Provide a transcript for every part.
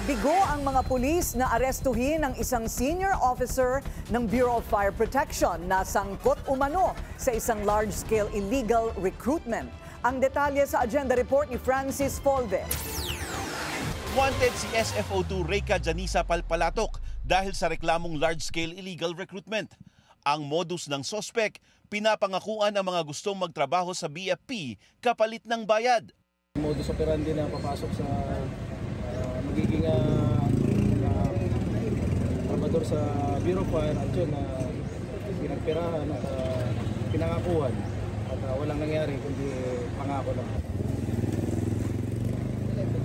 Bigo ang mga pulis na arestuhin ang isang senior officer ng Bureau of Fire Protection na sangkot umano sa isang large-scale illegal recruitment. Ang detalye sa agenda report ni Francis Folve. Wanted si SFO2 Reyka Janisa Palpalatok dahil sa reklamong large-scale illegal recruitment. Ang modus ng sospek, pinapangakuan ang mga gustong magtrabaho sa BFP kapalit ng bayad. Modus operandi na papasok sa magiging trabador sa Bureau of Fire at yun pinagpirahan at pinangakuan at walang nangyari kundi pangako lang.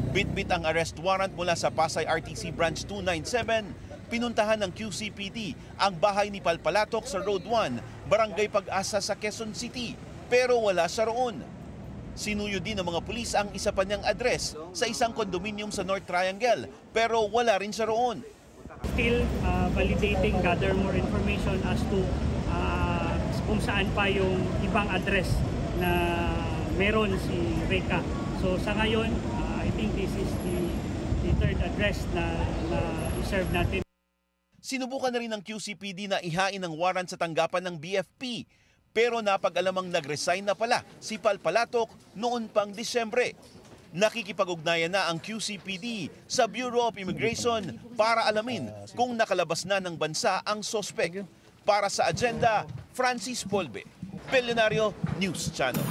Bitbit ang arrest warrant mula sa Pasay RTC Branch 297. Pinuntahan ng QCPD ang bahay ni Palpalatok sa Road 1, Barangay Pag-asa sa Quezon City. Pero wala siya roon. Sinuyo din ng mga pulis ang isa pa niyang address sa isang condominium sa North Triangle, pero wala rin siya roon. Still validating, gather more information as to kung saan pa yung ibang address na meron si Reyka. So sa ngayon, I think this is the third address na i-serve natin. Sinubukan na rin ng QCPD na ihain ang warrant sa tanggapan ng BFP. Pero napag-alamang nag-resign na pala si Palpalatok noon pang Disyembre. Nakikipag-ugnayan na ang QCPD sa Bureau of Immigration para alamin kung nakalabas na ng bansa ang sospek. Para sa agenda, Francis Folve, Billionario News Channel.